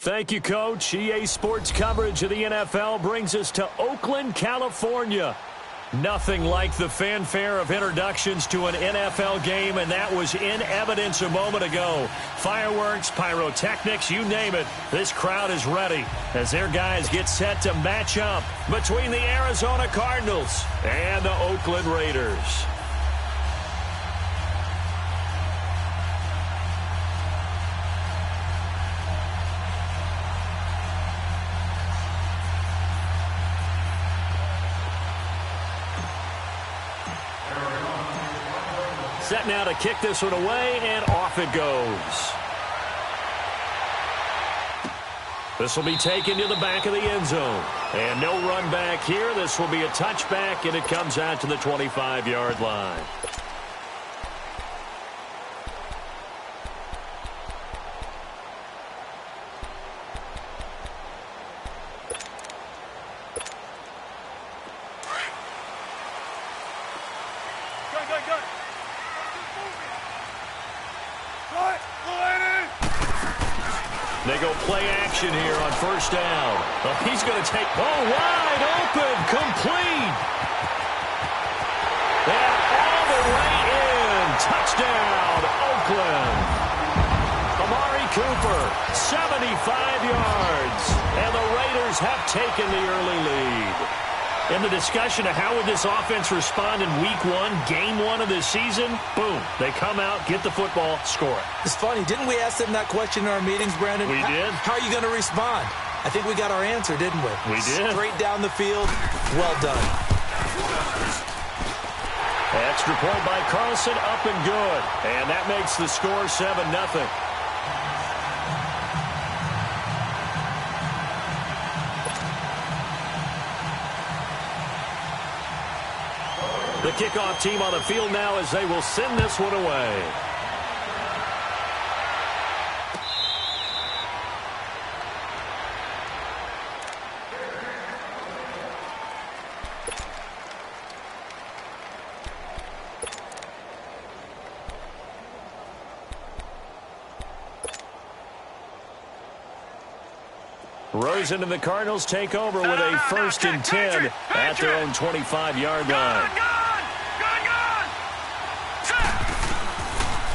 Thank you, Coach. EA Sports coverage of the NFL brings us to Oakland, California. Nothing like the fanfare of introductions to an NFL game, and that was in evidence a moment ago. Fireworks, pyrotechnics, you name it. This crowd is ready as their guys get set to match up between the Arizona Cardinals and the Oakland Raiders. Set now to kick this one away, and off it goes. This will be taken to the back of the end zone. And no run back here. This will be a touchback, and it comes out to the 25-yard line. They go play action here on first down. Oh, he's going to take, wide open, complete. And all the way in. Touchdown, Oakland. Amari Cooper, 75 yards. And the Raiders have taken the early lead. In the discussion of how would this offense respond in week one, game one of this season, boom, they come out, get the football, score it. It's funny, didn't we ask them that question in our meetings, Brandon? We did. How are you going to respond? I think we got our answer, didn't we? We did. Straight down the field, well done. Extra point by Carlson, up and good. And that makes the score 7-0. The kickoff team on the field now as they will send this one away. Rosen and the Cardinals take over with a 1st and 10 at their own 25-yard line.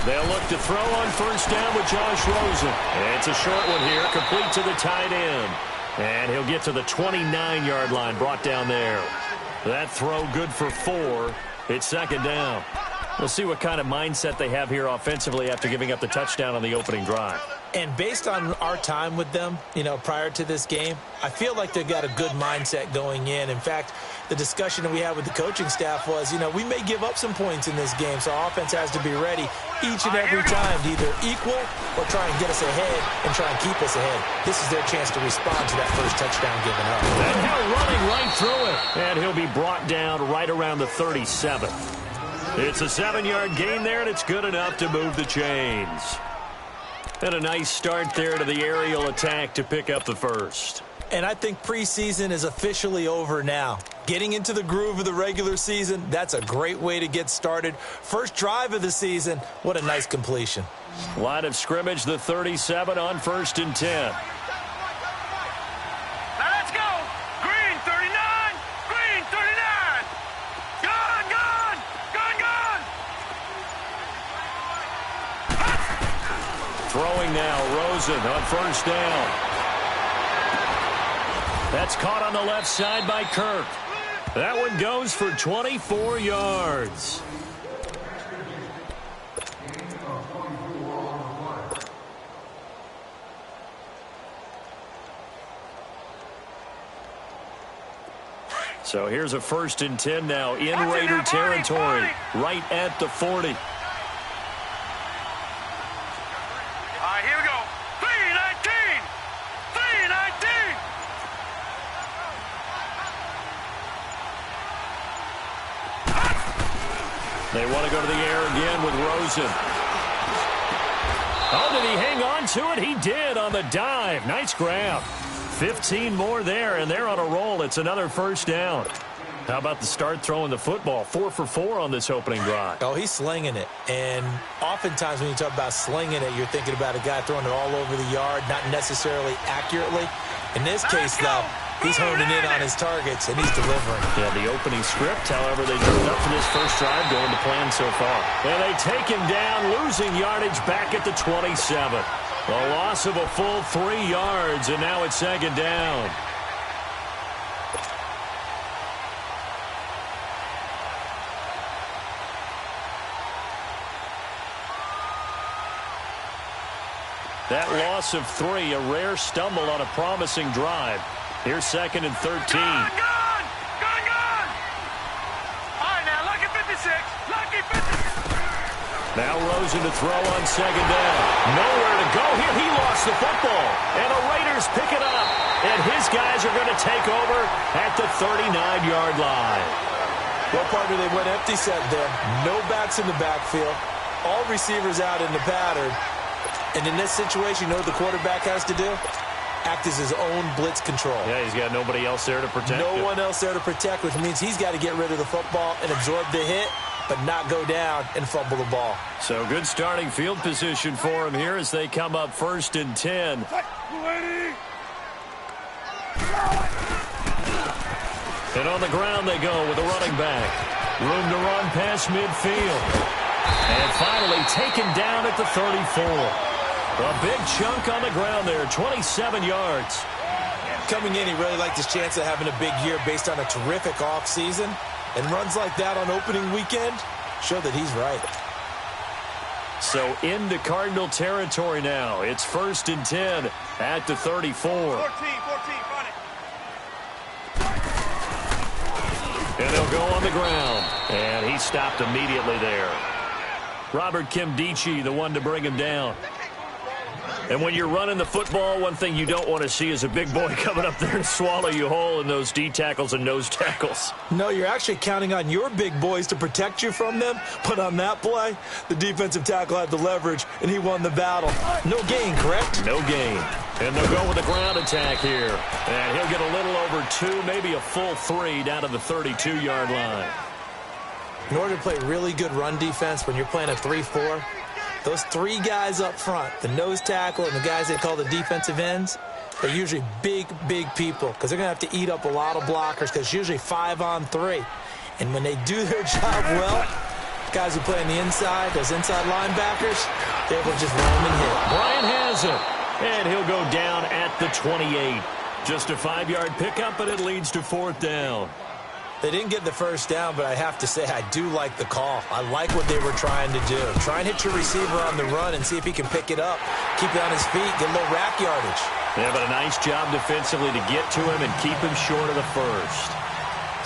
They'll look to throw on first down with Josh Rosen. It's a short one here, complete to the tight end. And he'll get to the 29-yard line, brought down there. That throw good for 4. It's 2nd down. We'll see what kind of mindset they have here offensively after giving up the touchdown on the opening drive. And based on our time with them, prior to this game, I feel like they've got a good mindset going in. In fact, the discussion that we had with the coaching staff was, we may give up some points in this game, so our offense has to be ready each and every time to either equal or try and get us ahead and try and keep us ahead. This is their chance to respond to that first touchdown given up. And now running right through it. And he'll be brought down right around the 37. It's a 7-yard gain there, and it's good enough to move the chains. And a nice start there to the aerial attack to pick up the first. And I think preseason is officially over now. Getting into the groove of the regular season, that's a great way to get started. First drive of the season, what a nice completion. Line of scrimmage, the 37 on 1st and 10. Let's go! Green 39! Green 39! Gone! Gone! Gone! Gone! Throwing now, Rosen on first down. That's caught on the left side by Kirk. That one goes for 24 yards. So here's a 1st and 10 now in Raider territory, right at the 40. Here we go. 319! 319! They want to go to the air again with Rosen. Oh, did he hang on to it? He did on the dive. Nice grab. 15 more there, and they're on a roll. It's another 1st down. How about the start throwing the football? 4 for 4 on this opening drive. Oh, he's slinging it. And oftentimes when you talk about slinging it, you're thinking about a guy throwing it all over the yard, not necessarily accurately. In this case, though, he's honing in on his targets, and he's delivering. Yeah, the opening script, however, they drew up for this first drive going to plan so far. And they take him down, losing yardage back at the 27. A loss of a full 3 yards, and now it's second down. That loss of 3, a rare stumble on a promising drive. Here's second and 13. Gone! All right, now, lucky 56. Lucky 56. Now Rosen to throw on second down. Nowhere to go here. He lost the football. And the Raiders pick it up. And his guys are going to take over at the 39-yard line. Well, partner, they went empty set there. No backs in the backfield. All receivers out in the pattern. And in this situation, you know what the quarterback has to do? Act as his own blitz control. Yeah, he's got nobody else there to protect him. No one else there to protect, which means he's got to get rid of the football and absorb the hit, but not go down and fumble the ball. So good starting field position for him here as they come up 1st and 10. And on the ground they go with a running back. Room to run past midfield. And finally taken down at the 34. A big chunk on the ground there, 27 yards. Coming in, he really liked his chance of having a big year based on a terrific offseason. And runs like that on opening weekend show that he's right. So into Cardinal territory now. It's 1st and 10 at the 34. 14, run it. And they'll go on the ground. And he stopped immediately there. Robert Kimdichie, the one to bring him down. And when you're running the football, one thing you don't want to see is a big boy coming up there and swallow you whole in those D tackles and nose tackles. No, you're actually counting on your big boys to protect you from them. But on that play, the defensive tackle had the leverage, and he won the battle. No gain, correct? No gain. And they'll go with a ground attack here. And he'll get a little over 2, maybe a full 3 down to the 32-yard line. In order to play really good run defense when you're playing a 3-4, those 3 guys up front, the nose tackle and the guys they call the defensive ends, they're usually big, big people because they're going to have to eat up a lot of blockers because it's usually 5 on 3. And when they do their job well, guys who play on the inside, those inside linebackers, they're able to just roam and hit. Bryant has it, and he'll go down at the 28. Just a 5-yard pickup, but it leads to 4th down. They didn't get the first down, but I have to say I do like the call. I like what they were trying to do. Try and hit your receiver on the run and see if he can pick it up. Keep it on his feet, get a little rack yardage. Yeah, but a nice job defensively to get to him and keep him short of the first.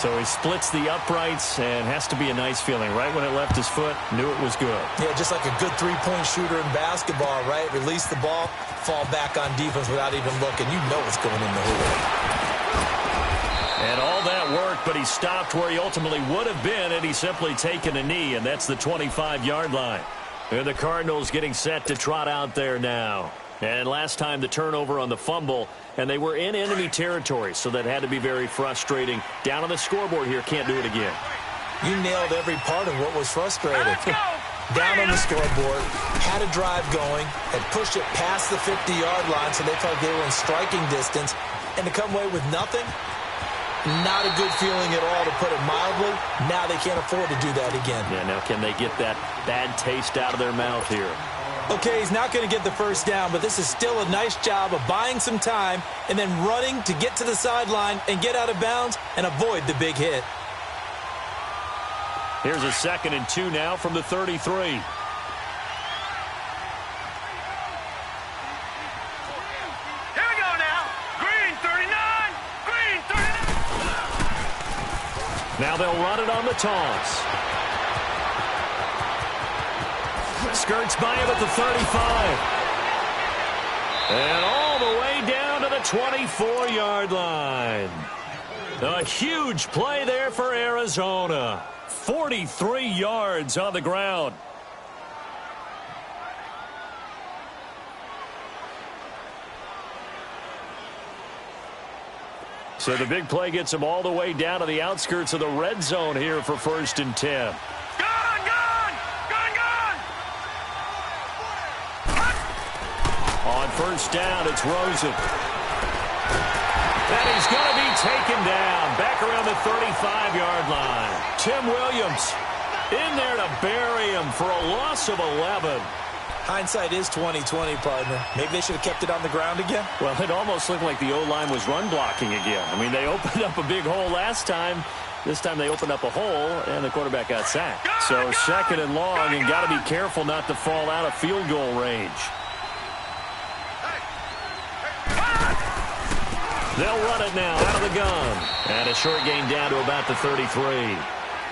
So he splits the uprights and has to be a nice feeling. Right when it left his foot, knew it was good. Yeah, just like a good three-point shooter in basketball, right? Release the ball, fall back on defense without even looking. You know it's going in the hoop. And all that worked, but he stopped where he ultimately would have been had he simply taken a knee, and that's the 25-yard line. And the Cardinals getting set to trot out there now. And last time the turnover on the fumble, and they were in enemy territory, so that had to be very frustrating. Down on the scoreboard here, can't do it again. You nailed every part of what was frustrating. Down on the scoreboard, had a drive going, had pushed it past the 50-yard line, so they felt they were in striking distance, and to come away with nothing, not a good feeling at all, to put it mildly. Now they can't afford to do that again. Yeah, now can they get that bad taste out of their mouth here? Okay, he's not going to get the first down, but this is still a nice job of buying some time and then running to get to the sideline and get out of bounds and avoid the big hit. Here's a 2nd and 2 now from the 33. Now they'll run it on the toss. Skirts by him at the 35. And all the way down to the 24-yard line. A huge play there for Arizona. 43 yards on the ground. So the big play gets him all the way down to the outskirts of the red zone here for 1st and 10. On 1st down, it's Rosen. And he's going to be taken down back around the 35-yard line. Tim Williams in there to bury him for a loss of 11. Hindsight is 20/20, partner. Maybe they should have kept it on the ground again. Well, it almost looked like the O-line was run blocking again. I mean, they opened up a big hole last time. This time they opened up a hole, and the quarterback got sacked. So 2nd and long, and got to be careful not to fall out of field goal range. They'll run it now out of the gun. And a short gain down to about the 33.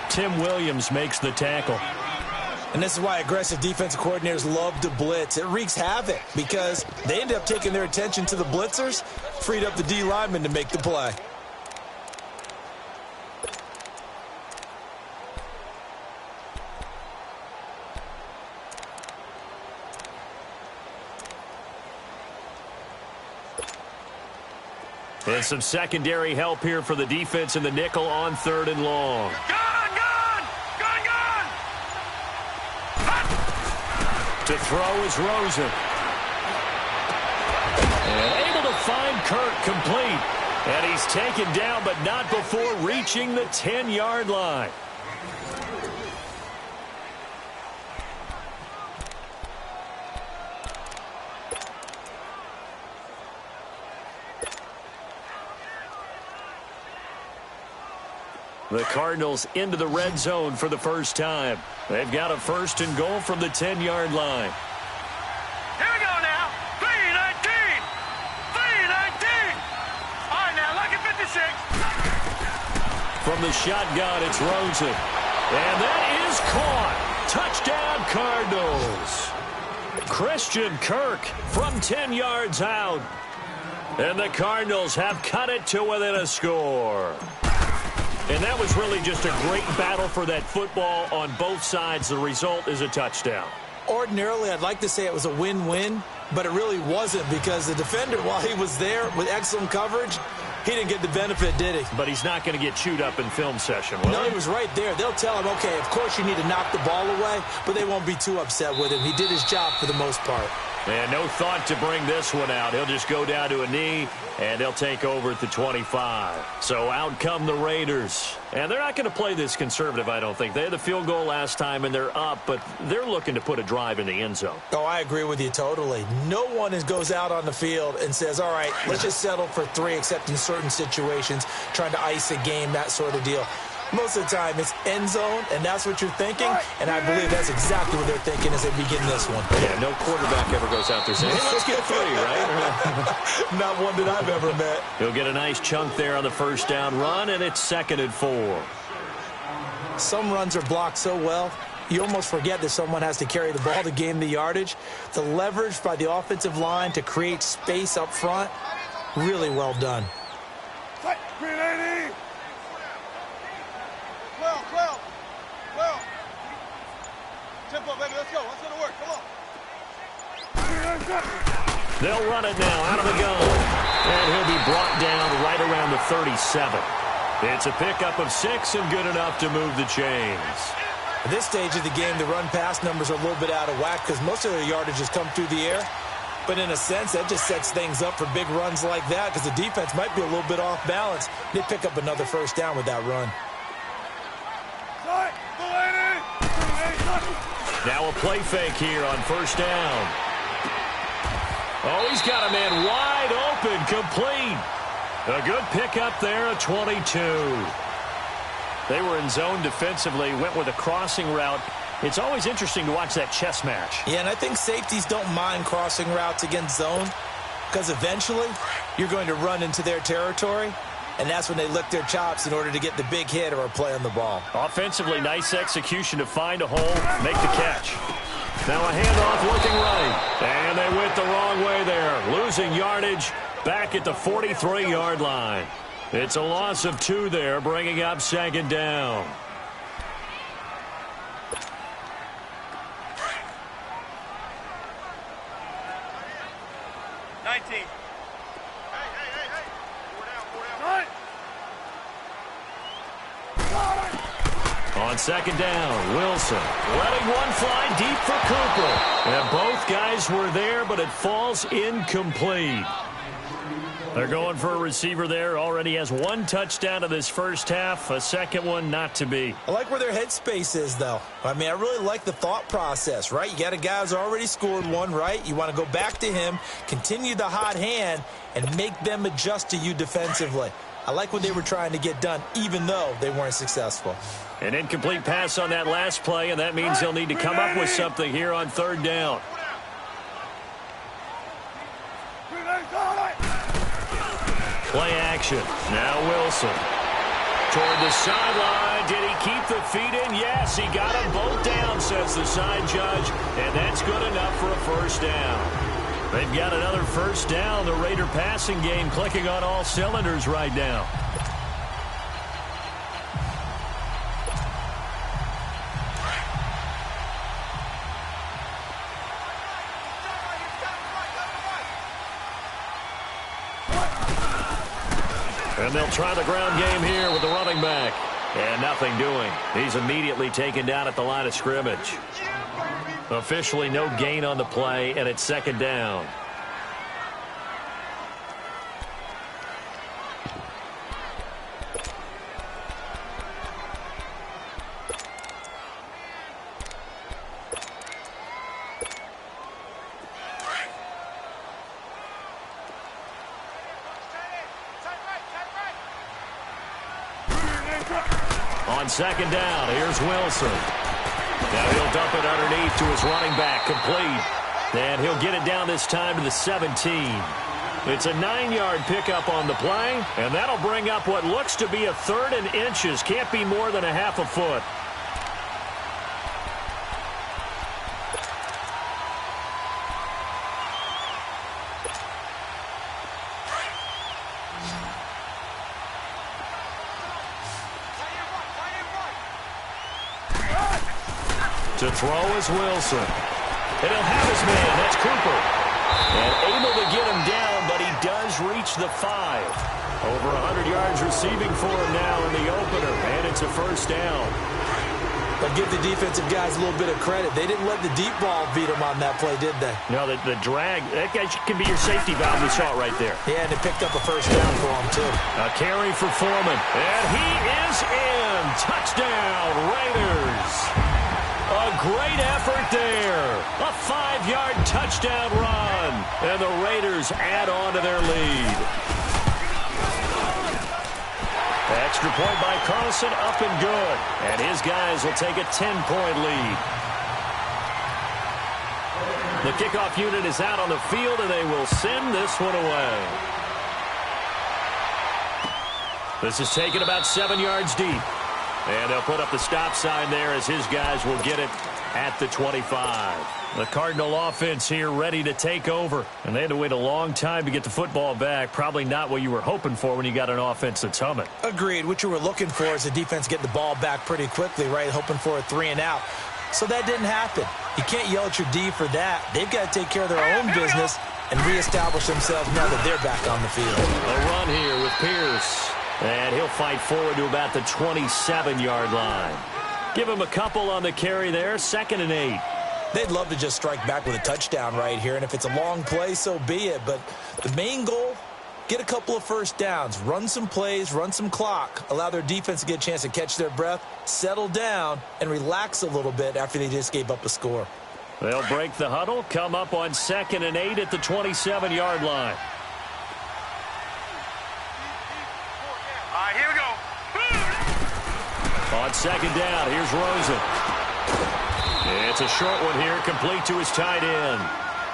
Tim Williams makes the tackle. And this is why aggressive defensive coordinators love to blitz. It wreaks havoc because they end up taking their attention to the blitzers, freed up the D lineman to make the play. And some secondary help here for the defense in the nickel on 3rd and long. To throw is Rosen. And able to find Kirk complete. And he's taken down, but not before reaching the 10-yard line. The Cardinals into the red zone for the first time. They've got a 1st and goal from the 10-yard line. Here we go now. 3-19. 3-19. All right, now, lucky 56. From the shotgun, it's Rosen. And that is caught. Touchdown, Cardinals. Christian Kirk from 10 yards out. And the Cardinals have cut it to within a score. And that was really just a great battle for that football on both sides. The result is a touchdown. Ordinarily, I'd like to say it was a win-win, but it really wasn't because the defender, while he was there with excellent coverage, he didn't get the benefit, did he? But he's not going to get chewed up in film session, will No, he? he was right there. They'll tell him, okay, of course you need to knock the ball away, but they won't be too upset with him. He did his job for the most part. And no thought to bring this one out. He'll just go down to a knee, and they'll take over at the 25. So out come the Raiders. And they're not going to play this conservative, I don't think. They had the field goal last time, and they're up, but they're looking to put a drive in the end zone. Oh, I agree with you totally. No one goes out on the field and says, all right, let's just settle for 3, except in certain situations, trying to ice a game, that sort of deal. Most of the time, it's end zone, and that's what you're thinking, and I believe that's exactly what they're thinking as they begin this one. Yeah, no quarterback ever goes out there saying, hey, let's get 3, right? Not one that I've ever met. He'll get a nice chunk there on the 1st down run, and it's 2nd and 4. Some runs are blocked so well, you almost forget that someone has to carry the ball to gain the yardage. The leverage by the offensive line to create space up front, really well done. 380. 12. Tempo, baby, let's go. Let's go to work. Come on. They'll run it now out of the gun. And he'll be brought down right around the 37. It's a pickup of 6 and good enough to move the chains. At this stage of the game, the run-pass numbers are a little bit out of whack because most of their yardage has come through the air. But in a sense, that just sets things up for big runs like that because the defense might be a little bit off balance. They pick up another 1st down with that run. Now a play fake here on 1st down. Oh, he's got a man wide open, complete. A good pickup there at 22. They were in zone defensively, went with a crossing route. It's always interesting to watch that chess match. Yeah, and I think safeties don't mind crossing routes against zone because eventually you're going to run into their territory. And that's when they lick their chops in order to get the big hit or a play on the ball. Offensively, nice execution to find a hole, make the catch. Now a handoff looking right. And they went the wrong way there. Losing yardage back at the 43-yard line. It's a loss of 2 there, bringing up 2nd down. On second down, Wilson letting one fly deep for Cooper. And both guys were there, but it falls incomplete. They're going for a receiver there. Already has one touchdown of this first half. A second one not to be. I like where their headspace is, though. I mean, I really like the thought process, right? You got a guy who's already scored one, right? You want to go back to him, continue the hot hand, and make them adjust to you defensively. I like what they were trying to get done, even though they weren't successful. An incomplete pass on that last play, and that means they'll need to come up with something here on third down. Play action. Now Wilson. Toward the sideline. Did he keep the feet in? Yes, he got them both down, says the side judge. And that's good enough for a first down. They've got another first down. The Raider passing game clicking on all cylinders right now. And they'll try the ground game here with the running back. And nothing doing. He's immediately taken down at the line of scrimmage. Officially no gain on the play, and it's second down. On second down, here's Wilson. Now he'll dump it underneath to his running back, complete. And he'll get it down this time to the 17. It's a 9-yard pickup on the play, and that'll bring up what looks to be a third and inches. Can't be more than a half a foot. To throw is Wilson. And he'll have his man. That's Cooper. And able to get him down, but he does reach the 5. Over 100 yards receiving for him now in the opener. And it's a first down. But give the defensive guys a little bit of credit. They didn't let the deep ball beat them on that play, did they? No, the drag, that guy can be your safety valve. We saw it right there. Yeah, and they picked up a first down for him, too. A carry for Foreman. And he is in. Touchdown, Raiders. A great effort there. A 5-yard touchdown run. And the Raiders add on to their lead. Extra point by Carlson, up and good. And his guys will take a 10-point lead. The kickoff unit is out on the field, and they will send this one away. This is taken about 7 yards deep. And they'll put up the stop sign there as his guys will get it at the 25. The Cardinal offense here ready to take over. And they had to wait a long time to get the football back. Probably not what you were hoping for when you got an offense that's humming. Agreed. What you were looking for is the defense getting the ball back pretty quickly, right? Hoping for a 3 and out. So that didn't happen. You can't yell at your D for that. They've got to take care of their own business and reestablish themselves now that they're back on the field. A run here with Pierce. And he'll fight forward to about the 27-yard line. Give him a couple on the carry there. 2nd and 8. They'd love to just strike back with a touchdown right here. And if it's a long play, so be it. But the main goal, get a couple of first downs. Run some plays, run some clock. Allow their defense to get a chance to catch their breath, settle down, and relax a little bit after they just gave up a score. They'll break the huddle, come up on 2nd and 8 at the 27-yard line. Here we go. On 2nd down, here's Rosen. It's a short one here, complete to his tight end.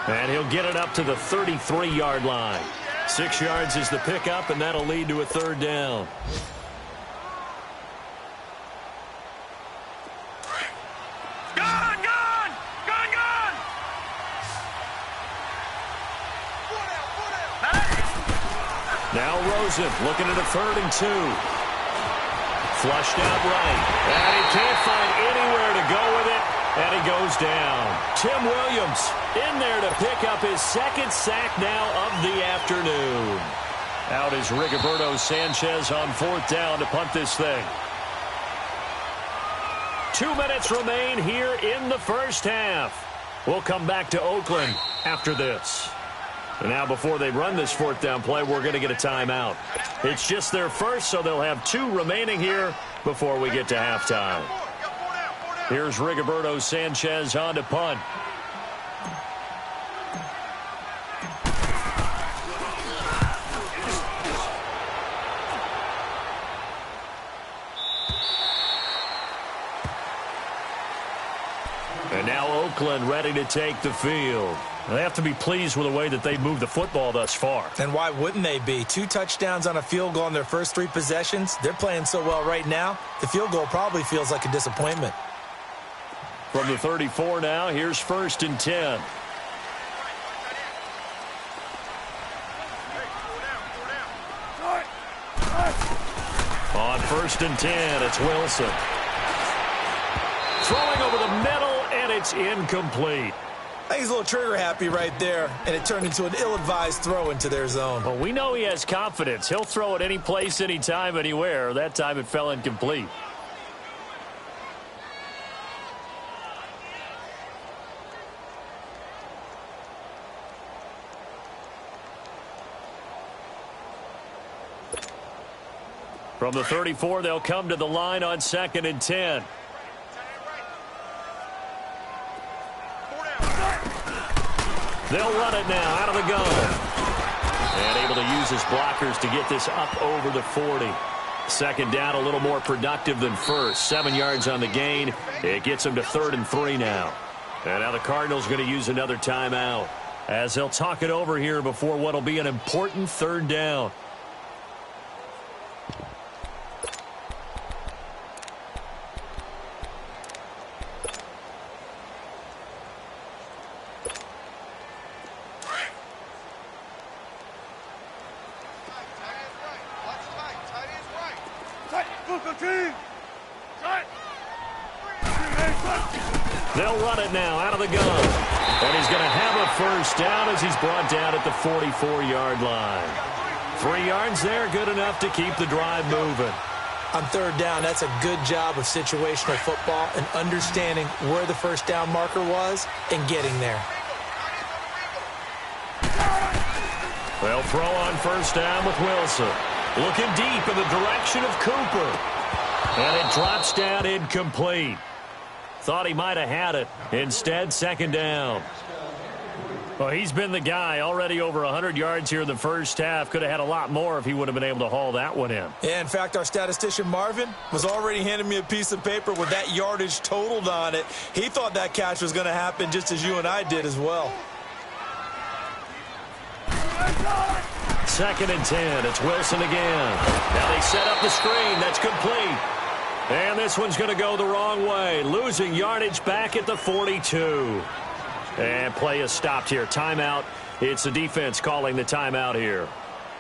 And he'll get it up to the 33-yard line. 6 yards is the pickup, and that'll lead to a 3rd down. Gone, gone, gone, gone. Now Rosen looking at a 3rd and 2. Flushed out right. And he can't find anywhere to go with it. And he goes down. Tim Williams in there to pick up his 2nd sack now of the afternoon. Out is Rigoberto Sanchez on 4th down to punt this thing. 2 minutes remain here in the first half. We'll come back to Oakland after this. And now before they run this fourth down play, we're going to get a timeout. It's just their first, so they'll have 2 remaining here before we get to halftime. Here's Rigoberto Sanchez on to punt. And now Oakland ready to take the field. They have to be pleased with the way that they've moved the football thus far. And why wouldn't they be? 2 touchdowns on a field goal in their first 3 possessions. They're playing so well right now, the field goal probably feels like a disappointment. From the 34 now, here's 1st and 10. On 1st and 10, it's Wilson. Throwing over the middle, and it's incomplete. I think he's a little trigger happy right there, and it turned into an ill-advised throw into their zone. Well, we know he has confidence. He'll throw it any place, anytime, anywhere. That time it fell incomplete. From the 34, they'll come to the line on 2nd and 10. They'll run it now out of the gun. And able to use his blockers to get this up over the 40. 2nd down, a little more productive than first. 7 yards on the gain. It gets them to 3rd and 3 now. And now the Cardinals going to use another timeout as they'll talk it over here before what will be an important 3rd down. They'll run it now out of the gun. And he's going to have a 1st down as he's brought down at the 44-yard line. 3 yards there, good enough to keep the drive moving. On 3rd down, that's a good job of situational football and understanding where the 1st down marker was and getting there. They'll throw on 1st down with Wilson. Looking deep in the direction of Cooper. And it drops down incomplete. Thought he might have had it. Instead, 2nd down. Well, he's been the guy already over 100 yards here in the first half. Could have had a lot more if he would have been able to haul that one in. Yeah, in fact, our statistician Marvin was already handing me a piece of paper with that yardage totaled on it. He thought that catch was going to happen just as you and I did as well. 2nd and 10. It's Wilson again. Now they set up the screen. That's complete. And this one's going to go the wrong way. Losing yardage back at the 42. And play is stopped here. Timeout. It's the defense calling the timeout here.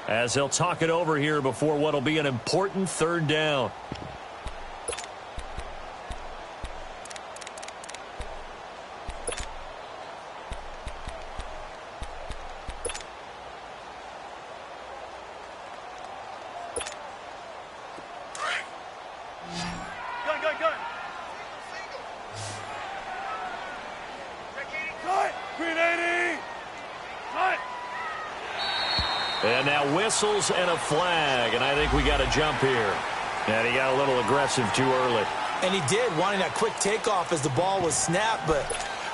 As they'll talk it over here before what will be an important 3rd down. And now whistles and a flag, and I think we got a jump here. And he got a little aggressive too early. And he did, wanting that quick takeoff as the ball was snapped, but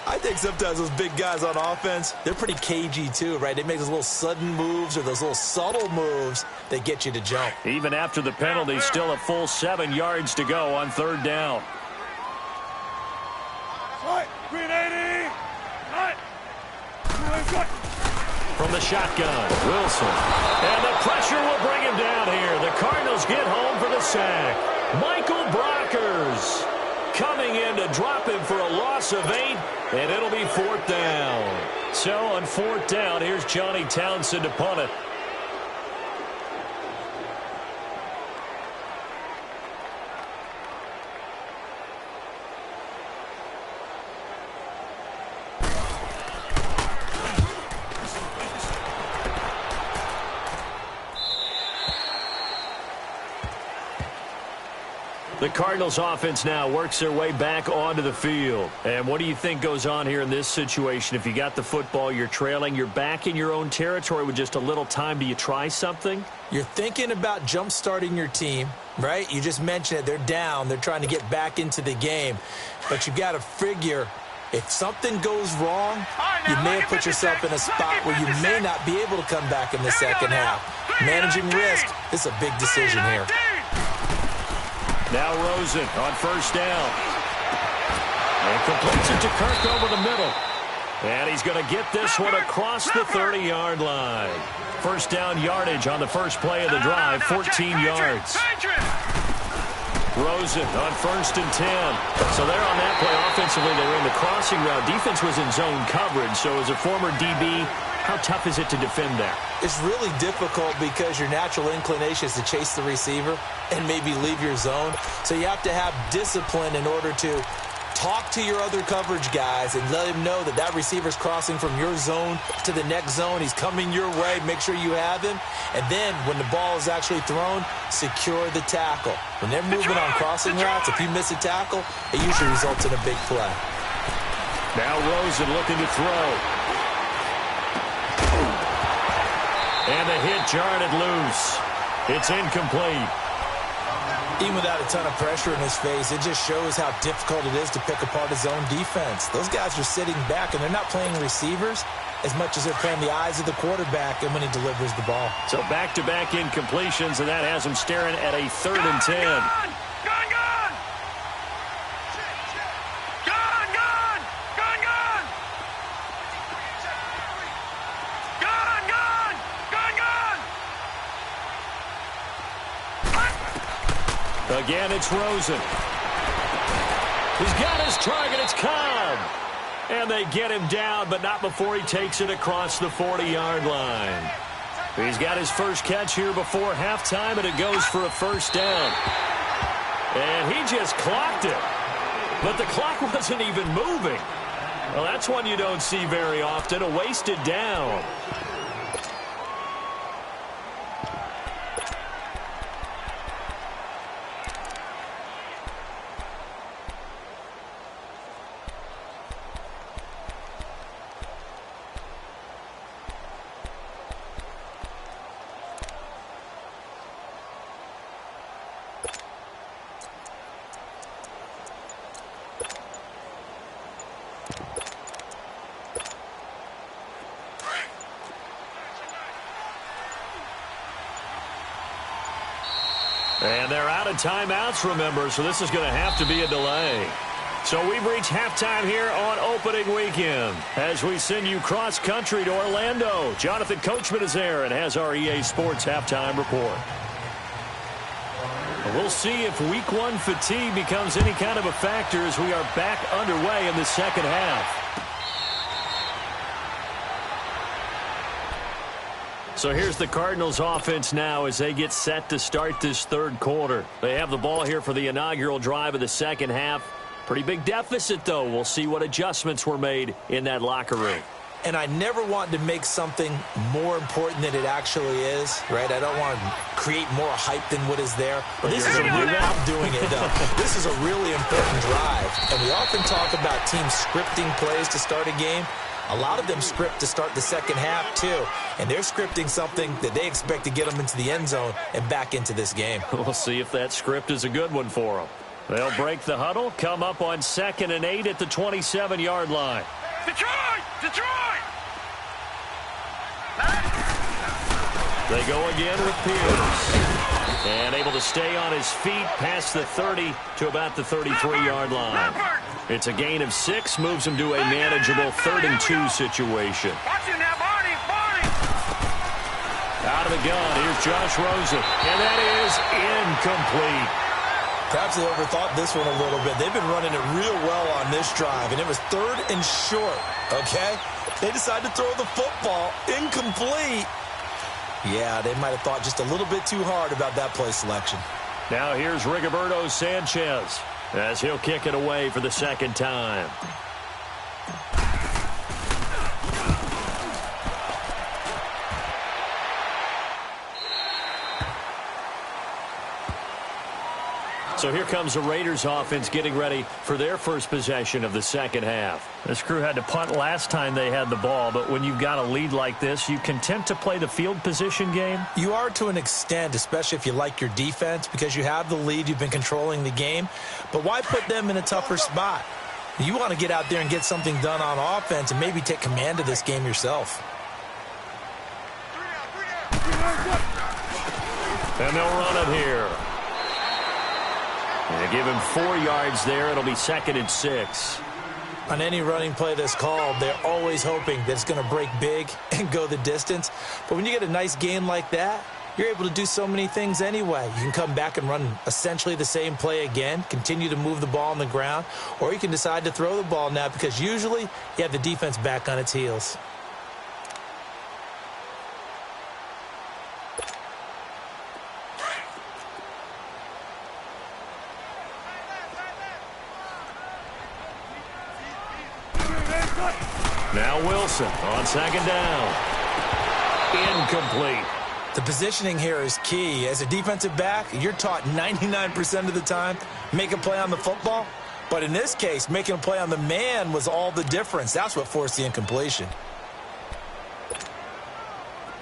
I think sometimes those big guys on offense, they're pretty cagey too, right? They make those little sudden moves or those little subtle moves that get you to jump. Even after the penalty, still a full 7 yards to go on 3rd down. From the shotgun, Wilson. And the pressure will bring him down here. The Cardinals get home for the sack. Michael Brockers coming in to drop him for a loss of 8, and it'll be 4th down. So on 4th down, here's Johnny Townsend to punt it. The Cardinals offense now works their way back onto the field. And what do you think goes on here in this situation? If you got the football, you're trailing, you're back in your own territory with just a little time. Do you try something? You're thinking about jump-starting your team, right? You just mentioned it. They're down. They're trying to get back into the game. But you've got to figure, if something goes wrong, you may have put yourself in a spot where you may not be able to come back in the second half. Managing risk is a big decision here. Now Rosen on first down. And completes it to Kirk over the middle. And he's going to get this one across the 30-yard line. First down yardage on the first play of the drive, 14 yards. Rosen on first and 10. So there on that play, offensively, they were in the crossing route. Defense was in zone coverage. So as a former DB, how tough is it to defend that? It's really difficult because your natural inclination is to chase the receiver and maybe leave your zone. So you have to have discipline in order to talk to your other coverage guys and let him know that that receiver's crossing from your zone to the next zone. He's coming your way. Make sure you have him. And then when the ball is actually thrown, secure the tackle. When they're moving on crossing routes, if you miss a tackle, it usually results in a big play. Now Rosen looking to throw. And the hit jarred it loose. It's incomplete. Even without a ton of pressure in his face, it just shows how difficult it is to pick apart his own defense. Those guys are sitting back, and they're not playing receivers as much as they're playing the eyes of the quarterback and when he delivers the ball. So back-to-back incompletions, and that has him staring at a 3rd and 10. Again, it's Rosen. He's got his target. It's Cobb. And they get him down, but not before he takes it across the 40-yard line. He's got his first catch here before halftime, and it goes for a first down. And he just clocked it. But the clock wasn't even moving. Well, that's one you don't see very often, a wasted down. And they're out of timeouts, remember, so this is going to have to be a delay. So we've reached halftime here on opening weekend as we send you cross-country to Orlando. Jonathan Coachman is there and has our EA Sports halftime report. We'll see if Week 1 fatigue becomes any kind of a factor as we are back underway in the second half. So here's the Cardinals offense now as they get set to start this third quarter. They have the ball here for the inaugural drive of the second half. Pretty big deficit, though. We'll see what adjustments were made in that locker room. And I never want to make something more important than it actually is, right? I don't want to create more hype than what is there. But this is I'm doing it, though. This is a really important drive. And we often talk about teams scripting plays to start a game. A lot of them script to start the second half, too. And they're scripting something that they expect to get them into the end zone and back into this game. We'll see if that script is a good one for them. They'll break the huddle, come up on 2nd and 8 at the 27-yard line. Detroit! Detroit! They go again with Pierce. And able to stay on his feet past the 30 to about the 33-yard line. It's a gain of 6, moves him to a manageable 3rd and 2 situation. Watch him now, Barney! Barney! Out of the gun, here's Josh Rosen. And that is incomplete. Perhaps they overthought this one a little bit. They've been running it real well on this drive, and it was 3rd and short, okay? They decided to throw the football incomplete. Yeah, they might have thought just a little bit too hard about that play selection. Now here's Rigoberto Sanchez as he'll kick it away for the second time. So here comes the Raiders offense getting ready for their first possession of the second half. This crew had to punt last time they had the ball, but when you've got a lead like this, you content to play the field position game? You are to an extent, especially if you like your defense, because you have the lead, you've been controlling the game. But why put them in a tougher spot? You want to get out there and get something done on offense and maybe take command of this game yourself. And they'll run it here. They give him 4 yards there. It'll be 2nd and 6. On any running play that's called, they're always hoping that it's going to break big and go the distance. But when you get a nice gain like that, you're able to do so many things anyway. You can come back and run essentially the same play again, continue to move the ball on the ground, or you can decide to throw the ball now because usually you have the defense back on its heels. Now Wilson on 2nd down. Incomplete. The positioning here is key. As a defensive back, you're taught 99% of the time, make a play on the football. But in this case, making a play on the man was all the difference. That's what forced the incompletion.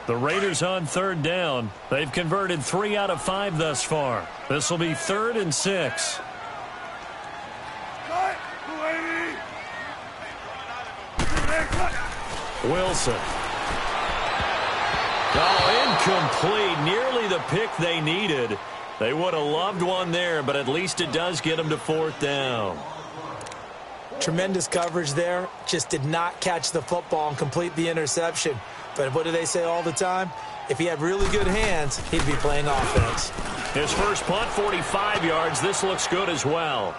The Raiders on 3rd down. They've converted 3 out of 5 thus far. This will be 3rd and 6. Wilson. Oh, incomplete. Nearly the pick they needed. They would have loved one there, but at least it does get them to 4th down. Tremendous coverage there. Just did not catch the football and complete the interception. But what do they say all the time? If he had really good hands, he'd be playing offense. His first punt, 45 yards. This looks good as well.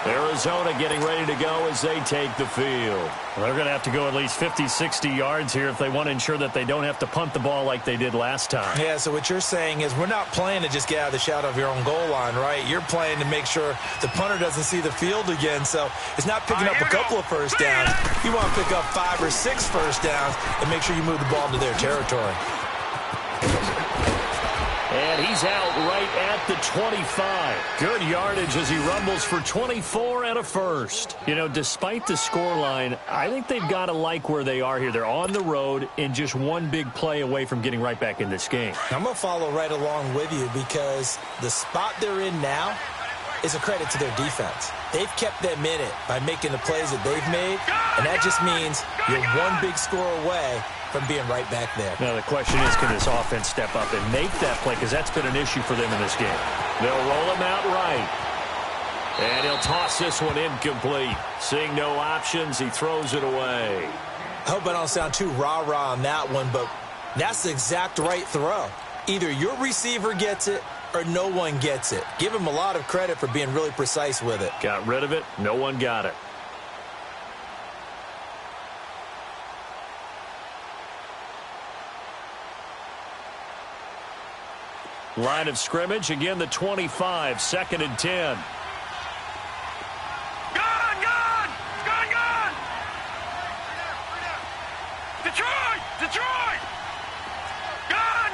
Arizona getting ready to go as they take the field. They're going to have to go at least 50, 60 yards here if they want to ensure that they don't have to punt the ball like they did last time. Yeah, so what you're saying is we're not playing to just get out of the shadow of your own goal line, right? You're playing to make sure the punter doesn't see the field again. So it's not picking up a couple of first downs. You want to pick up 5 or 6 first downs and make sure you move the ball into their territory. And he's out right at the 25. Good yardage as he rumbles for 24 and a first. You know, despite the scoreline, I think they've got to like where they are here. They're on the road and just one big play away from getting right back in this game. I'm going to follow right along with you because the spot they're in now is a credit to their defense. They've kept them in it by making the plays that they've made, and that just means you're one big score away from being right back there. Now, the question is, can this offense step up and make that play? Because that's been an issue for them in this game. They'll roll him out right. And he'll toss this one incomplete. Seeing no options, he throws it away. I hope I don't sound too rah-rah on that one, but that's the exact right throw. Either your receiver gets it or no one gets it. Give him a lot of credit for being really precise with it. Got rid of it. No one got it. Line of scrimmage, again the 25, 2nd and 10. Gone! Detroit! Gone!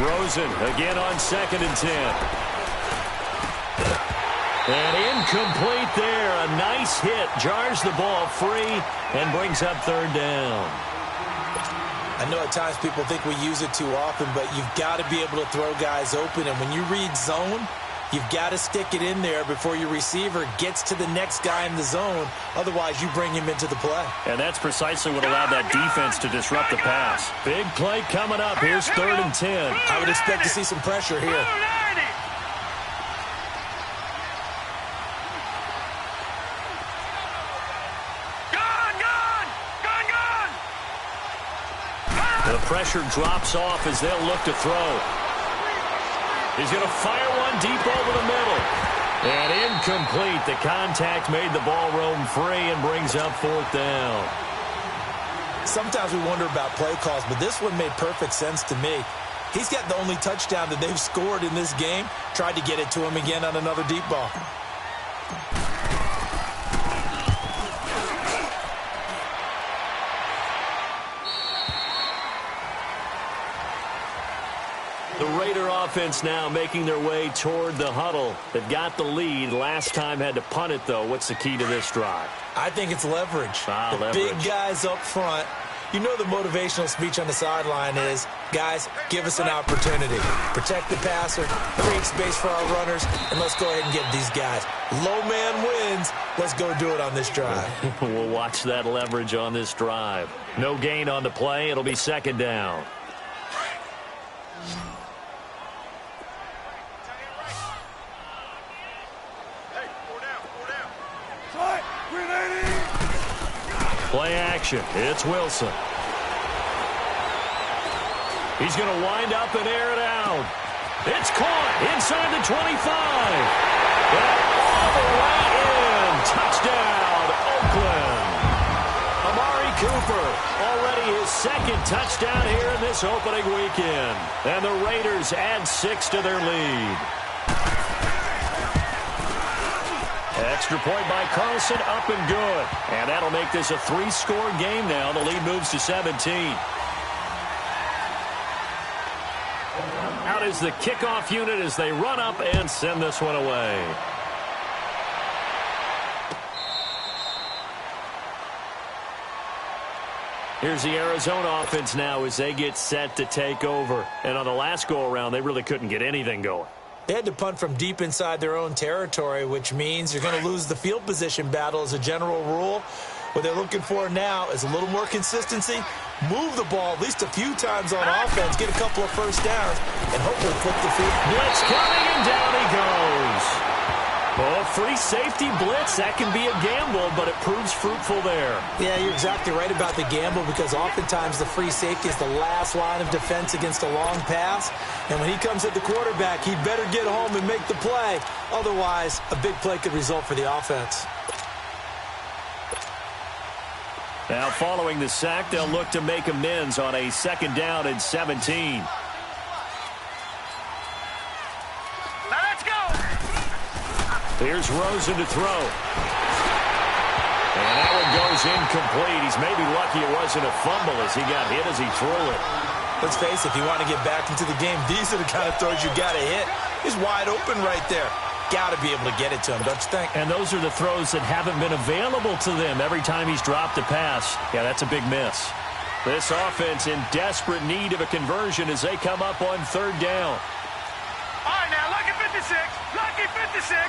Rosen again on 2nd and 10. And incomplete there. A nice hit. Jars the ball free and brings up 3rd down. I know at times people think we use it too often, but you've got to be able to throw guys open. And when you read zone, you've got to stick it in there before your receiver gets to the next guy in the zone. Otherwise, you bring him into the play. And that's precisely what allowed that defense to disrupt the pass. Big play coming up. Here's 3rd and 10. I would expect to see some pressure here. The pressure drops off as they'll look to throw. He's going to fire one deep over the middle. And incomplete. The contact made the ball roam free and brings up 4th down. Sometimes we wonder about play calls, but this one made perfect sense to me. He's got the only touchdown that they've scored in this game. Tried to get it to him again on another deep ball. The Raider offense now making their way toward the huddle. They've got the lead. Last time had to punt it, though. What's the key to this drive? I think it's leverage. The big guys up front. You know the motivational speech on the sideline is, guys, give us an opportunity. Protect the passer, create space for our runners, and let's go ahead and give these guys. Low man wins. Let's go do it on this drive. We'll watch that leverage on this drive. No gain on the play. It'll be second down. Play action. It's Wilson. He's going to wind up and air it out. It's caught inside the 25. And all the way in. Touchdown, Oakland. Amari Cooper, already his second touchdown here in this opening weekend. And the Raiders add 6 to their lead. Extra point by Carlson, up and good. And that'll make this a 3-score game now. The lead moves to 17. Out is the kickoff unit as they run up and send this one away. Here's the Arizona offense now as they get set to take over. And on the last go-around, they really couldn't get anything going. They had to punt from deep inside their own territory, which means you're going to lose the field position battle as a general rule. What they're looking for now is a little more consistency, move the ball at least a few times on offense, get a couple of first downs, and hopefully flip the field. Blitz coming, and down he goes. Oh, free safety blitz, that can be a gamble, but it proves fruitful there. Yeah, you're exactly right about the gamble because oftentimes the free safety is the last line of defense against a long pass. And when he comes at the quarterback, he'd better get home and make the play. Otherwise, a big play could result for the offense. Now, following the sack, they'll look to make amends on a second down and 17. Here's Rosen to throw. And that one goes incomplete. He's maybe lucky it wasn't a fumble as he got hit as he threw it. Let's face it, if you want to get back into the game, these are the kind of throws you got to hit. He's wide open right there. Got to be able to get it to him, don't you think? And those are the throws that haven't been available to them every time he's dropped a pass. Yeah, that's a big miss. This offense in desperate need of a conversion as they come up on third down. All right, now, lucky 56. Lucky 56.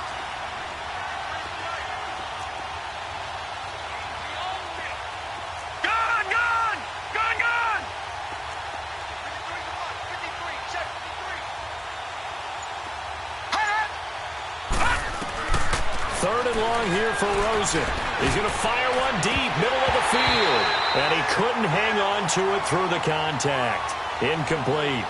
Third and long here for Rosen. He's going to fire one deep, middle of the field. And he couldn't hang on to it through the contact. Incomplete.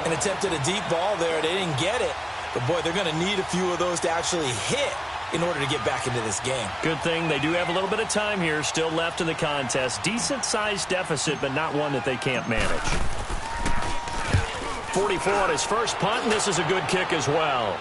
An attempt at a deep ball there. They didn't get it. But, boy, they're going to need a few of those to actually hit in order to get back into this game. Good thing they do have a little bit of time here still left in the contest. Decent-sized deficit, but not one that they can't manage. 44 on his first punt, and this is a good kick as well.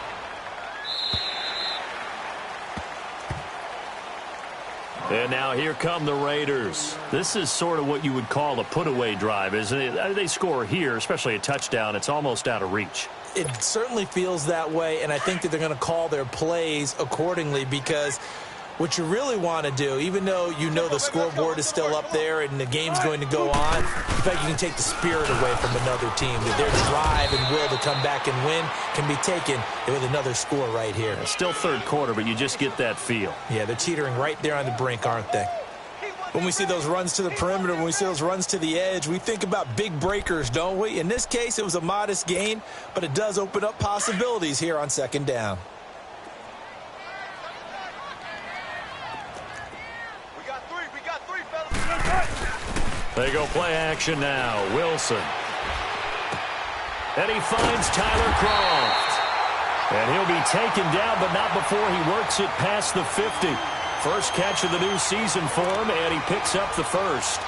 And now here come the Raiders. This is sort of what you would call a put-away drive, isn't it? They score here, especially a touchdown. It's almost out of reach. It certainly feels that way, and I think that they're going to call their plays accordingly because what you really want to do, even though you know the scoreboard is still up there and the game's going to go on, in fact, you can take the spirit away from another team. That their drive and will to come back and win can be taken with another score right here. It's still third quarter, but you just get that feel. Yeah, they're teetering right there on the brink, aren't they? When we see those runs to the perimeter, when we see those runs to the edge, we think about big breakers, don't we? In this case, it was a modest gain, but it does open up possibilities here on second down. They go play action now. Wilson. And he finds Tyler Croft. And he'll be taken down, but not before he works it past the 50. First catch of the new season for him, and he picks up the first.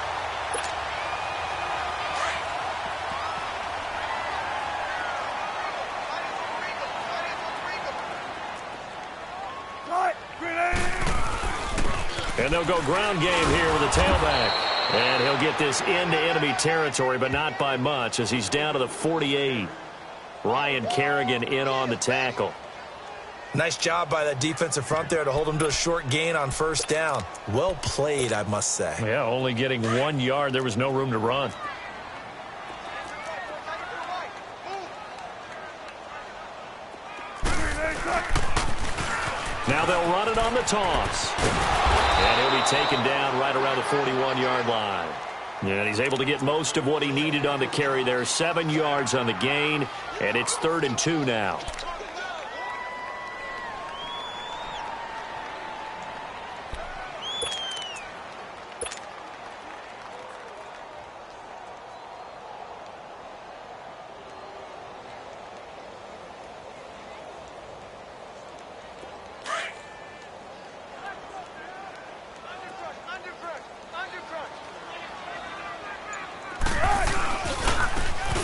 And they'll go ground game here with a tailback. And he'll get this into enemy territory, but not by much, as he's down to the 48. Ryan Kerrigan in on the tackle. Nice job by that defensive front there to hold him to a short gain on first down. Well played, I must say. Yeah, only getting 1 yard. There was no room to run. Now they'll run it on the toss. And he'll be taken down right around the 41-yard line. And he's able to get most of what he needed on the carry there. 7 yards on the gain, and it's 3rd and 2 now.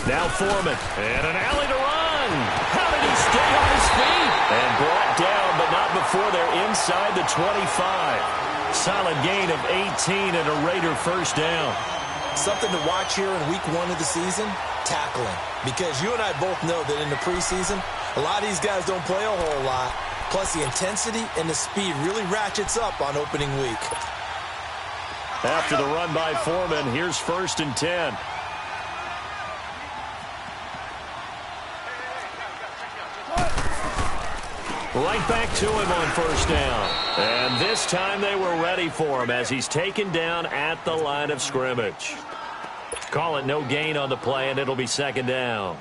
Now Foreman, and an alley to run. How did he stay on his feet? And brought down, but not before they're inside the 25. Solid gain of 18 and a Raider first down. Something to watch here in week 1 of the season, tackling. Because you and I both know that in the preseason, a lot of these guys don't play a whole lot. Plus the intensity and the speed really ratchets up on opening week. After the run by Foreman, here's 1st and 10. Right back to him on first down. And this time they were ready for him as he's taken down at the line of scrimmage. Call it no gain on the play, and it'll be 2nd down.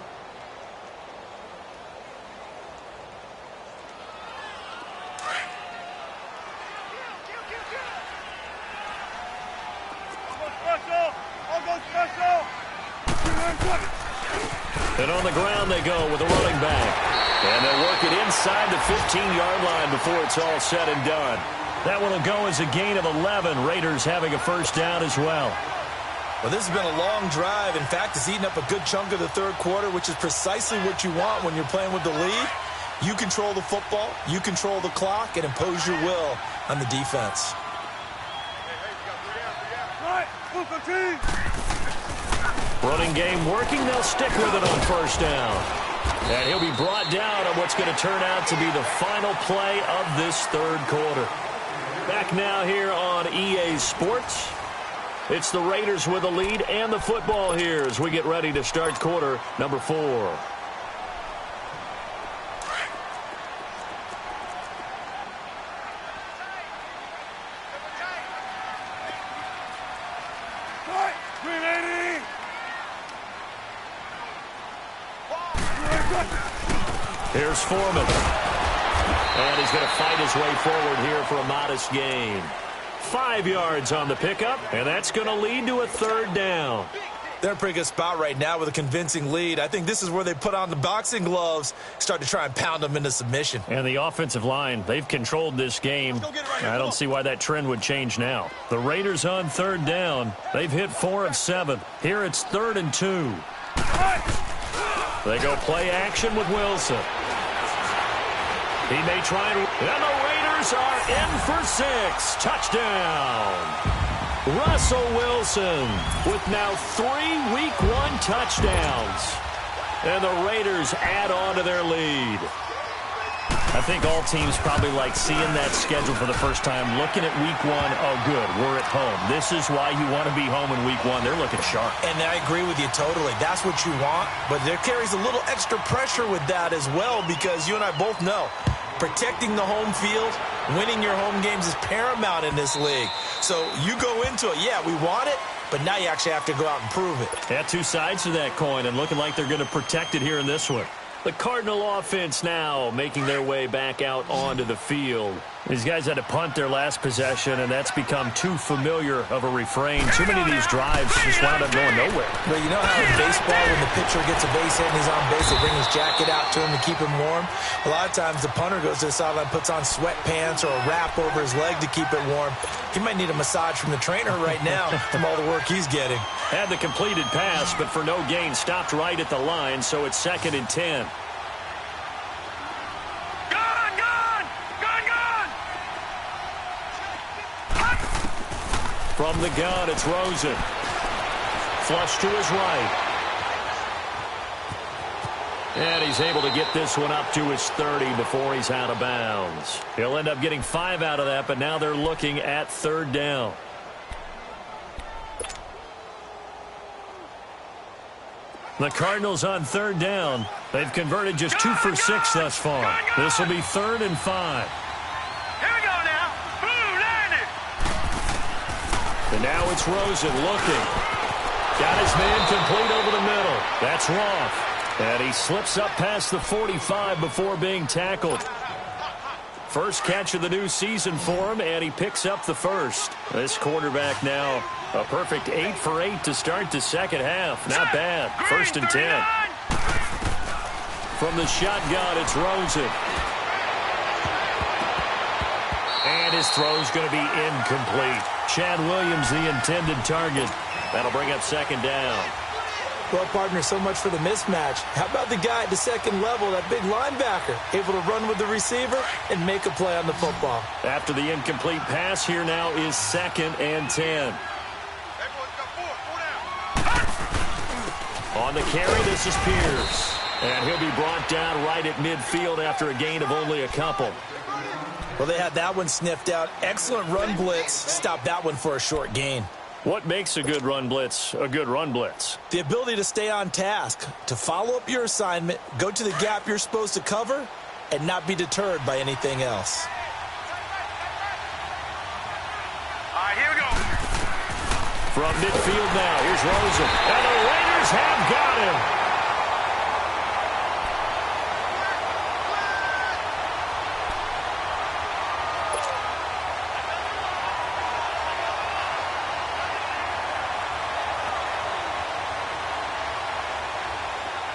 And on the ground they go with a running back. And they'll work it inside the 15-yard line before it's all said and done. That one will go as a gain of 11. Raiders having a first down as well. Well, this has been a long drive. In fact, it's eaten up a good chunk of the 3rd quarter, which is precisely what you want when you're playing with the lead. You control the football, you control the clock, and impose your will on the defense. Running game working. They'll stick with it on first down. And he'll be brought down on what's going to turn out to be the final play of this 3rd quarter. Back now here on EA Sports. It's the Raiders with the lead and the football here as we get ready to start quarter number 4. Here's Foreman. And he's going to fight his way forward here for a modest gain. 5 yards on the pickup, and that's going to lead to a 3rd down. They're in a pretty good spot right now with a convincing lead. I think this is where they put on the boxing gloves, start to try and pound them into submission. And the offensive line, they've controlled this game. I don't see why that trend would change now. The Raiders on 3rd down. They've hit 4 of 7. Here it's 3rd and 2. They go play action with Wilson. He may try and the Raiders are in for 6. Touchdown. Russell Wilson with now 3 Week 1 touchdowns. And the Raiders add on to their lead. I think all teams probably like seeing that schedule for the first time, looking at Week 1. Oh, good, we're at home. This is why you want to be home in Week 1. They're looking sharp. And I agree with you totally. That's what you want. But there carries a little extra pressure with that as well, because you and I both know protecting the home field, winning your home games is paramount in this league. So you go into it, yeah, we want it, but now you actually have to go out and prove it. Yeah, 2 sides to that coin, and looking like they're going to protect it here in this one. The Cardinal offense now making their way back out onto the field. These guys had to punt their last possession, and that's become too familiar of a refrain. Too many of these drives just wound up going nowhere. But you know how in baseball, when the pitcher gets a base hit and he's on base, they bring his jacket out to him to keep him warm? A lot of times the punter goes to the sideline, puts on sweatpants or a wrap over his leg to keep it warm. He might need a massage from the trainer right now from all the work he's getting. Had the completed pass, but for no gain, stopped right at the line, so it's 2nd and 10. From the gun, it's Rosen. Flush to his right. And he's able to get this one up to his 30 before he's out of bounds. He'll end up getting 5 out of that, but now they're looking at third down. The Cardinals on third down. They've converted just 2 for 6 thus far. This will be 3rd and 5. Here we go now. Boom, landed. And now it's Rosen looking. Got his man complete over the middle. That's Roth. And he slips up past the 45 before being tackled. First catch of the new season for him, and he picks up the first. This quarterback now a perfect 8 for 8 to start the second half. Not bad. 1st and 10. From the shotgun, it's Rosen. And his throw's going to be incomplete. Chad Williams, the intended target. That'll bring up 2nd down. Well, partner, so much for the mismatch. How about the guy at the second level, that big linebacker, able to run with the receiver and make a play on the football? After the incomplete pass, here now is 2nd and 10. On the carry, this is Pierce. And he'll be brought down right at midfield after a gain of only a couple. Well, they had that one sniffed out. Excellent run blitz. Stopped that one for a short gain. What makes a good run blitz a good run blitz? The ability to stay on task, to follow up your assignment, go to the gap you're supposed to cover, and not be deterred by anything else. All right, here we go. From midfield now, here's Rosen. And the Raiders have got him.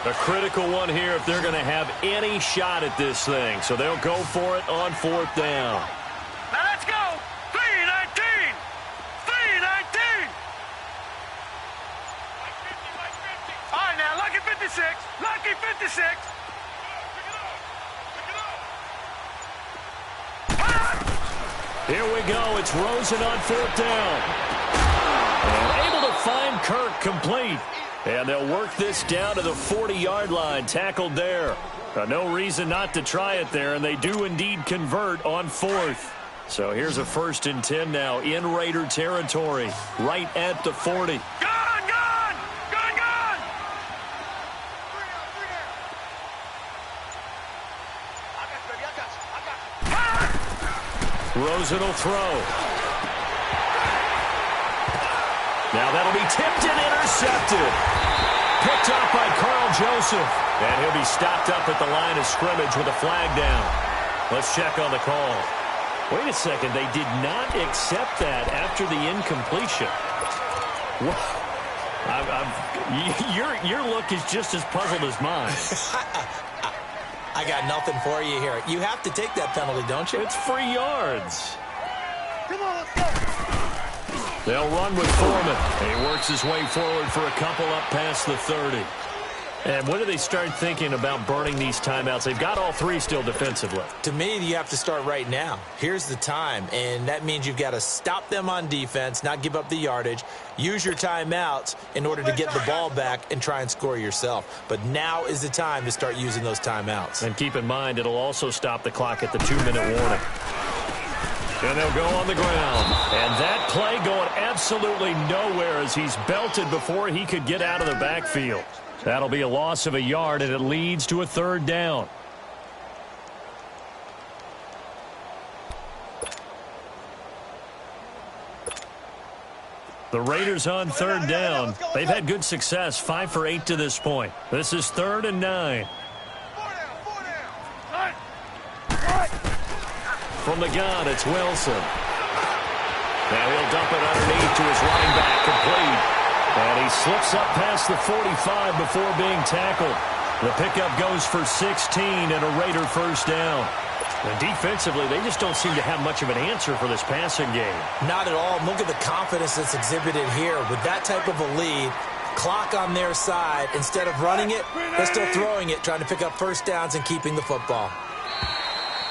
A critical one here if they're going to have any shot at this thing. So they'll go for it on 4th down. Now let's go. 3-19. 3-19. All right, now, lucky 56. Lucky 56. Here we go. It's Rosen on 4th down. And able to find Kirk complete. And they'll work this down to the 40-yard line, tackled there. No reason not to try it there, and they do indeed convert on 4th. So here's a 1st and 10 now in Raider territory, right at the 40. Gone, gone, gone, gone. Rosen will throw. Now that'll be tipped and intercepted. Picked up by Carl Joseph. And he'll be stopped up at the line of scrimmage with a flag down. Let's check on the call. Wait a second. They did not accept that after the incompletion. Your look is just as puzzled as mine. I got nothing for you here. You have to take that penalty, don't you? It's free yards. Come on, let's go. They'll run with Foreman. And he works his way forward for a couple up past the 30. And when do they start thinking about burning these timeouts? They've got all 3 still defensively. To me, you have to start right now. Here's the time, and that means you've got to stop them on defense, not give up the yardage, use your timeouts in order to get the ball back and try and score yourself. But now is the time to start using those timeouts. And keep in mind, it'll also stop the clock at the 2-minute warning. And they'll go on the ground. And that play going absolutely nowhere as he's belted before he could get out of the backfield. That'll be a loss of a yard, and it leads to a 3rd down. The Raiders on 3rd down. They've had good success, 5 for 8 to this point. This is 3rd and 9. From the gun, it's Wilson. Now he'll dump it underneath to his running back, complete. And he slips up past the 45 before being tackled. The pickup goes for 16 and a Raider 1st down. And defensively, they just don't seem to have much of an answer for this passing game. Not at all. Look at the confidence that's exhibited here. With that type of a lead, clock on their side, instead of running it, they're still throwing it, trying to pick up 1st downs and keeping the football.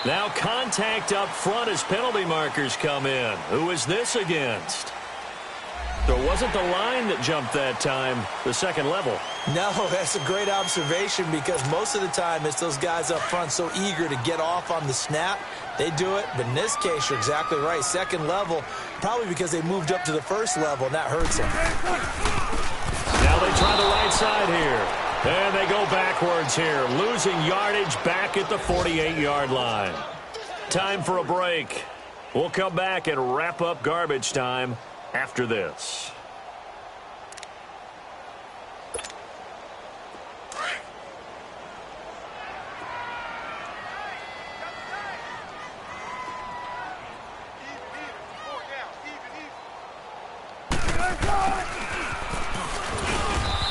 Now contact up front as penalty markers come in. Who is this against? So it wasn't the line that jumped that time, the second level. No, that's a great observation because most of the time it's those guys up front so eager to get off on the snap. They do it, but in this case, you're exactly right. Second level, probably because they moved up to the first level, and that hurts them. Now they try the right side here. And they go backwards here, losing yardage back at the 48-yard line. Time for a break. We'll come back and wrap up garbage time after this.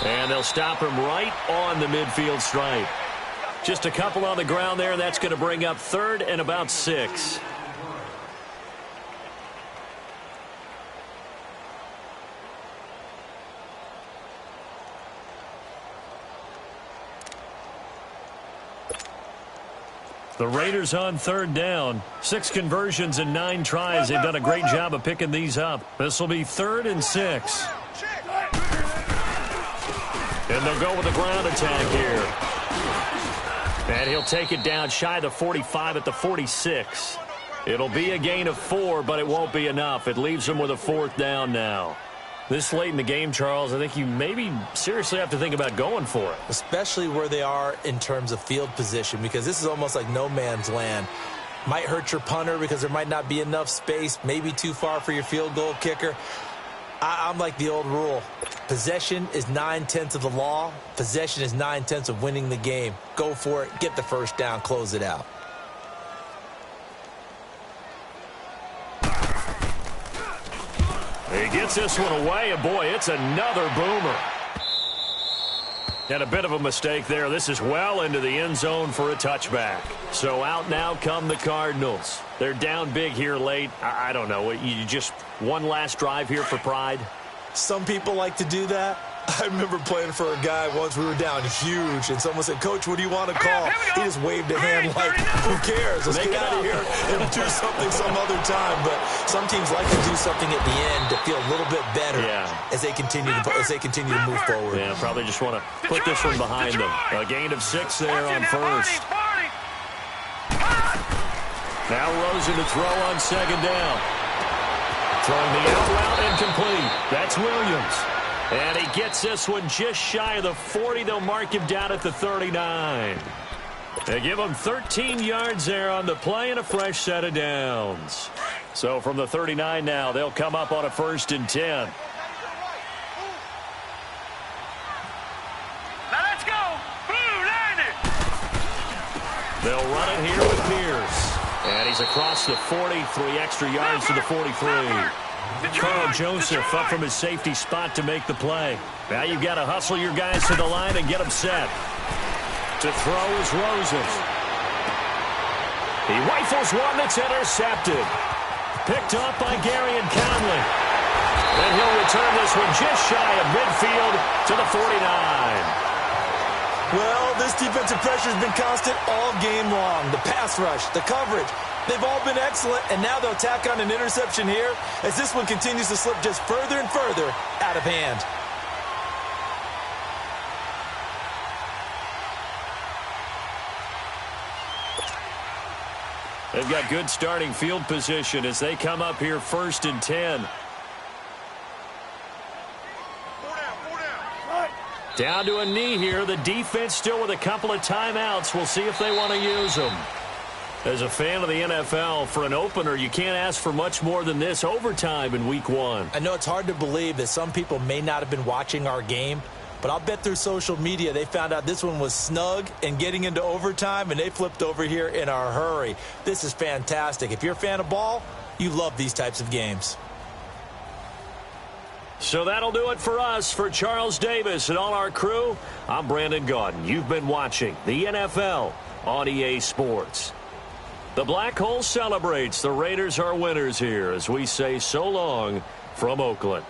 And they'll stop him right on the midfield stripe. Just a couple on the ground there, and that's going to bring up 3rd and about 6. The Raiders on 3rd down. 6 conversions and 9 tries. They've done a great job of picking these up. This will be 3rd and 6. And they'll go with a ground attack here. And he'll take it down shy of the 45 at the 46. It'll be a gain of 4, but it won't be enough. It leaves him with a 4th down now. This late in the game, Charles, I think you maybe seriously have to think about going for it. Especially where they are in terms of field position, because this is almost like no man's land. Might hurt your punter because there might not be enough space, maybe too far for your field goal kicker. I'm like the old rule. Possession is 9/10 of the law. Possession is 9/10 of winning the game. Go for it. Get the first down. Close it out. He gets this one away, and boy, it's another boomer. And a bit of a mistake there. This is well into the end zone for a touchback. So out now come the Cardinals. They're down big here late. I don't know. You just one last drive here for pride? Some people like to do that. I remember playing for a guy once. We were down huge, and someone said, "Coach, what do you want to call?" He just waved a hand like, "Who cares? Let's get out of here and do something some other time." But some teams like to do something at the end to feel a little bit better as they continue to move forward. Yeah, probably just want to put this one behind them. A gain of 6 there on 1st. Now Rosen to throw on 2nd down. Throwing the out route incomplete. That's Williams. And he gets this one just shy of the 40. They'll mark him down at the 39. They give him 13 yards there on the play and a fresh set of downs. So from the 39 now, they'll come up on a 1st and 10. Now let's go. Blue, line it. They'll run it here with Pierce. And he's across the 40, 3 extra yards to the 43. Carl Joseph up from his safety spot to make the play. Now you've got to hustle your guys to the line and get them set. To throw is Rosen. He rifles one that's intercepted. Picked up by Gary and Conley. And he'll return this one just shy of midfield to the 49. Well, this defensive pressure has been constant all game long. The pass rush, the coverage, they've all been excellent, and now they'll tack on an interception here as this one continues to slip just further and further out of hand. They've got good starting field position as they come up here 1st and 10. Down to a knee here. The defense still with a couple of timeouts. We'll see if they want to use them. As a fan of the NFL, for an opener, you can't ask for much more than this. Overtime in week 1. I know it's hard to believe that some people may not have been watching our game, but I'll bet through social media they found out this one was snug and getting into overtime, and they flipped over here in a hurry. This is fantastic. If you're a fan of ball, you love these types of games. So that'll do it for us. For Charles Davis and all our crew, I'm Brandon Gaudin. You've been watching the NFL on EA Sports. The Black Hole celebrates. The Raiders are winners here as we say so long from Oakland.